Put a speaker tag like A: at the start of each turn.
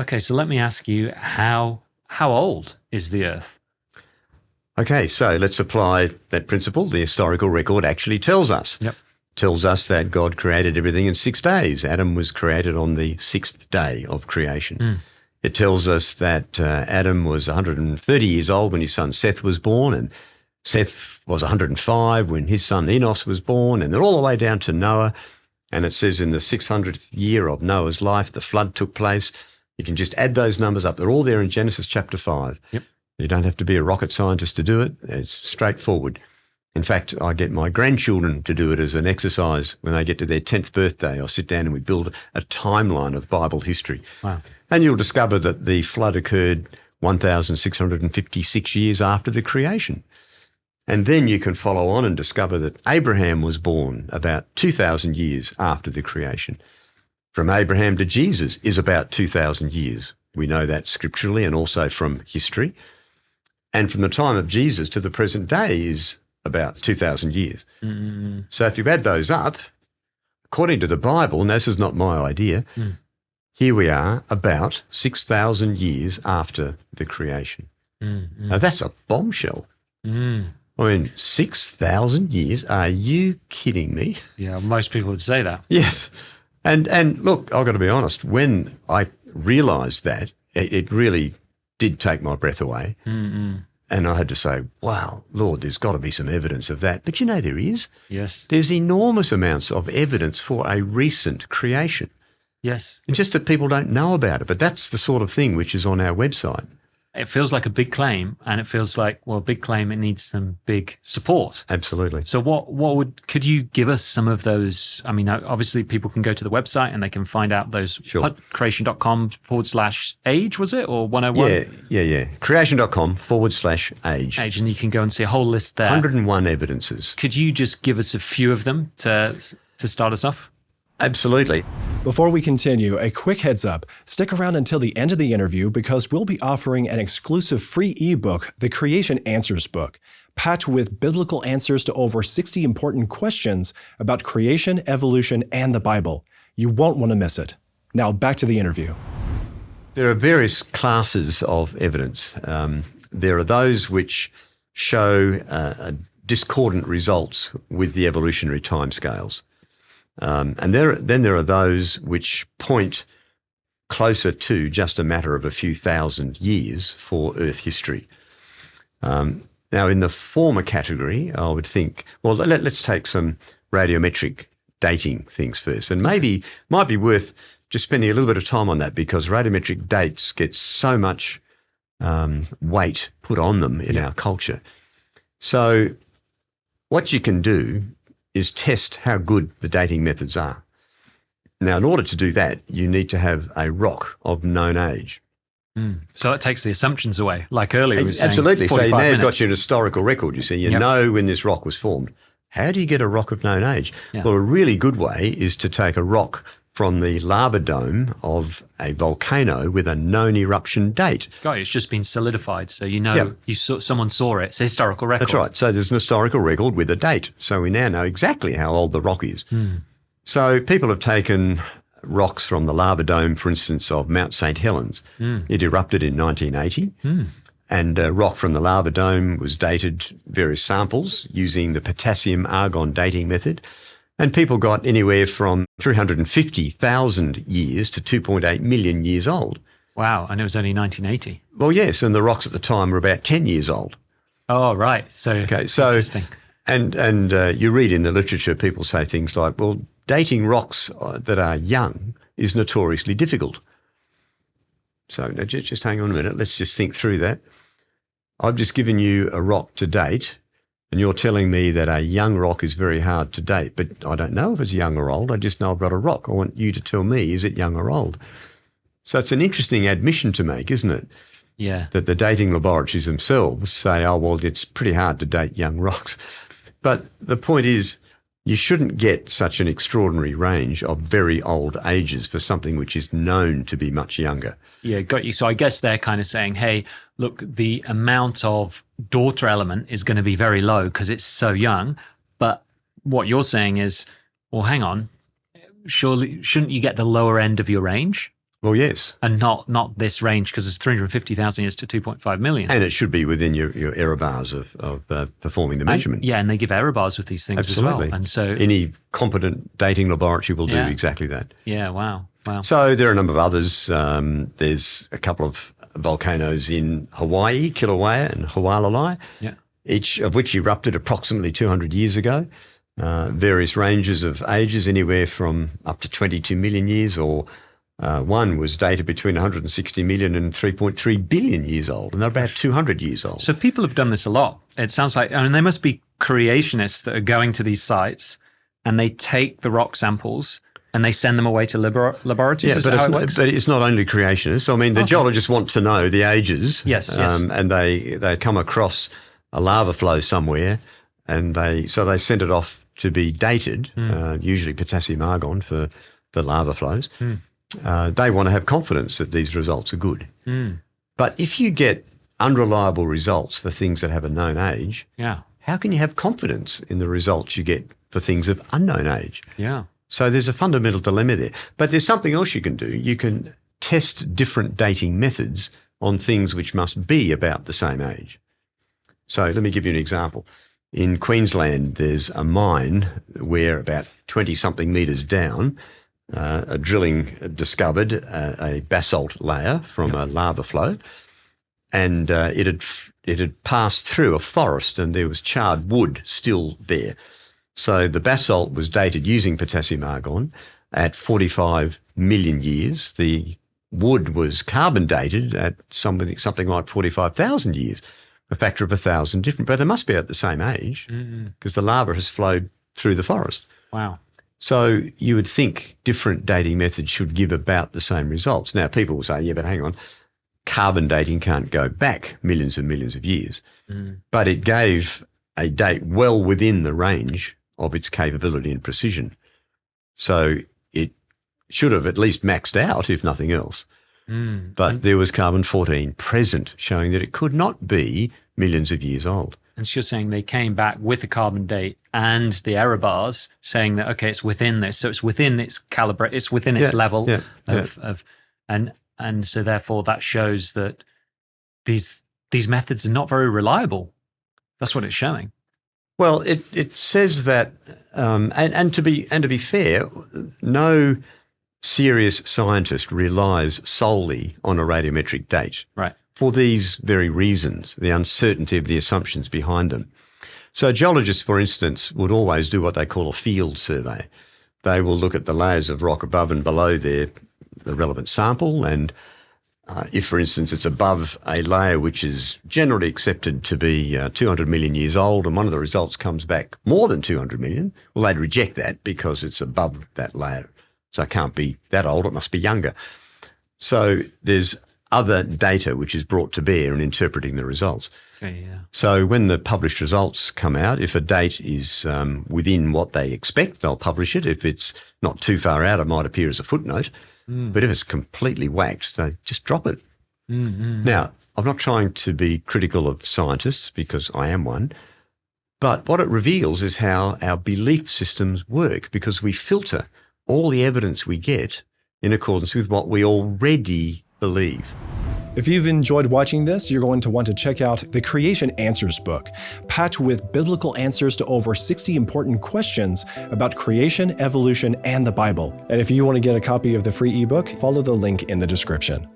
A: Okay, so let me ask you, how old is the Earth?
B: Okay, so let's apply that principle. The historical record actually tells us.
A: Yep.
B: Tells us that God created everything in 6 days. Adam was created on the 6th day of creation. It tells us that Adam was 130 years old when his son Seth was born, and Seth was 105 when his son Enos was born, and then all the way down to Noah. And it says in the 600th year of Noah's life, the flood took place. You can just add those numbers up. They're all there in Genesis chapter 5.
A: Yep.
B: You don't have to be a rocket scientist to do it. It's straightforward. In fact, I get my grandchildren to do it as an exercise when they get to their 10th birthday. I'll sit down and we build a timeline of Bible history.
A: Wow.
B: And you'll discover that the flood occurred 1,656 years after the creation. And then you can follow on and discover that Abraham was born about 2,000 years after the creation. From Abraham to Jesus is about 2,000 years. We know that scripturally and also from history. And from the time of Jesus to the present day is about 2,000 years. So if you add those up, according to the Bible, and this is not my idea, here we are about 6,000 years after the creation. Now that's a bombshell. I mean, 6,000 years? Are you kidding me?
A: Yeah, most people would say that.
B: Yes. And look, I've got to be honest, when I realised that, it really did take my breath away. And I had to say, wow, Lord, there's got to be some evidence of that. But you know there is.
A: Yes.
B: There's enormous amounts of evidence for a recent creation.
A: Yes.
B: It's just that people don't know about it. But that's the sort of thing which is on our website.
A: It feels like a big claim, and it feels like, well, a big claim, it needs some big support.
B: Absolutely.
A: So could you give us some of those? I mean, obviously people can go to the website and they can find out those.
B: Sure.
A: Creation.com/age, was it? Or 101?
B: Yeah. Creation.com/age.
A: Age, and you can go and see a whole list there.
B: 101 evidences.
A: Could you just give us a few of them to start us off?
B: Absolutely.
C: Before we continue, a quick heads up. Stick around until the end of the interview because we'll be offering an exclusive free ebook, the Creation Answers book, packed with biblical answers to over 60 important questions about creation, evolution, and the Bible. You won't want to miss it. Now back to the interview.
B: There are various classes of evidence. There are those which show discordant results with the evolutionary timescales. And then there are those which point closer to just a matter of a few thousand years for Earth history. Now, in the former category, I would think, well, let's take some radiometric dating things first. And maybe might be worth just spending a little bit of time on that because radiometric dates get so much weight put on them in our culture. So what you can do is test how good the dating methods are. Now, in order to do that, you need to have a rock of known age.
A: So that takes the assumptions away, like earlier we were saying.
B: Absolutely. So
A: 45
B: now you've
A: minutes.
B: got your historical record, you see. You know when this rock was formed. How do you get a rock of known age?
A: Yeah.
B: Well, a really good way is to take a rock from the lava dome of a volcano with a known eruption date.
A: God, it's just been solidified, so you know someone saw it. It's a historical record.
B: That's right. So there's an historical record with a date. So we now know exactly how old the rock is. So people have taken rocks from the lava dome, for instance, of Mount St. Helens. It erupted in 1980. And a rock from the lava dome was dated various samples using the potassium-argon dating method. And people got anywhere from 350,000 years to 2.8 million years old.
A: Wow, and it was only 1980.
B: Well, yes, and the rocks at the time were about 10 years old.
A: Oh, right. So interesting.
B: And you read in the literature, people say things like, well, dating rocks that are young is notoriously difficult. So now just hang on a minute. Let's just think through that. I've just given you a rock to date, and you're telling me that a young rock is very hard to date, but I don't know if it's young or old. I just know I've got a rock. I want you to tell me, is it young or old? So it's an interesting admission to make, isn't it?
A: Yeah.
B: That the dating laboratories themselves say, oh, well, it's pretty hard to date young rocks. But the point is, you shouldn't get such an extraordinary range of very old ages for something which is known to be much younger.
A: Yeah, got you. So I guess they're kind of saying, hey, look, the amount of daughter element is going to be very low because it's so young. But what you're saying is, well, hang on, surely shouldn't you get the lower end of your range?
B: Well, yes.
A: and not this range, because it's 350,000 years to 2.5 million.
B: And it should be within your error bars of performing the measurement.
A: And they give error bars with these things
B: Absolutely.
A: as well. And so
B: any competent dating laboratory will do exactly that.
A: Yeah, wow.
B: So there are a number of others. There's a couple of volcanoes in Hawaii, Kilauea and Hualalai, each of which erupted approximately 200 years ago. Various ranges of ages, anywhere from up to 22 million years, or one was dated between 160 million and 3.3 billion years old, and they're about 200 years old.
A: So people have done this a lot. It sounds like, I mean, they must be creationists that are going to these sites and they take the rock samples and they send them away to laboratories.
B: Yeah,
A: Is that how it works?
B: but it's not only creationists. I mean, the geologists want to know the ages.
A: Yes.
B: And they come across a lava flow somewhere, and they send it off to be dated, usually potassium argon for the lava flows. They want to have confidence that these results are good. But if you get unreliable results for things that have a known age, how can you have confidence in the results you get for things of unknown age?
A: Yeah.
B: So there's a fundamental dilemma there. But there's something else you can do. You can test different dating methods on things which must be about the same age. So let me give you an example. In Queensland, there's a mine where about 20-something metres down, a drilling discovered a basalt layer from a lava flow, and it had passed through a forest, and there was charred wood still there. So the basalt was dated using potassium argon at 45 million years. The wood was carbon dated at something like 45,000 years, a factor of 1,000 different. But they must be at the same age because the lava has flowed through the forest.
A: Wow.
B: So you would think different dating methods should give about the same results. Now, people will say, yeah, but hang on, carbon dating can't go back millions and millions of years. But it gave a date well within the range of its capability and precision. So it should have at least maxed out, if nothing else. But there was carbon-14 present, showing that it could not be millions of years old.
A: And so you're saying they came back with the carbon date and the error bars, saying that, okay, it's within this. So it's within its calibrate, it's within its level of and so therefore that shows that these methods are not very reliable. That's what it's showing.
B: Well, it says that, and to be fair, no serious scientist relies solely on a radiometric date.
A: Right.
B: For these very reasons, the uncertainty of the assumptions behind them. So geologists, for instance, would always do what they call a field survey. They will look at the layers of rock above and below the relevant sample, and if, for instance, it's above a layer which is generally accepted to be 200 million years old, and one of the results comes back more than 200 million, well, they'd reject that because it's above that layer. So it can't be that old, it must be younger. So there's other data which is brought to bear in interpreting the results.
A: Okay, yeah.
B: So when the published results come out, if a date is within what they expect, they'll publish it. If it's not too far out, it might appear as a footnote. But if it's completely whacked, they just drop it. Now, I'm not trying to be critical of scientists, because I am one, but what it reveals is how our belief systems work, because we filter all the evidence we get in accordance with what we already believe.
C: If you've enjoyed watching this, you're going to want to check out the Creation Answers book, packed with biblical answers to over 60 important questions about creation, evolution, and the Bible. And if you want to get a copy of the free ebook, follow the link in the description.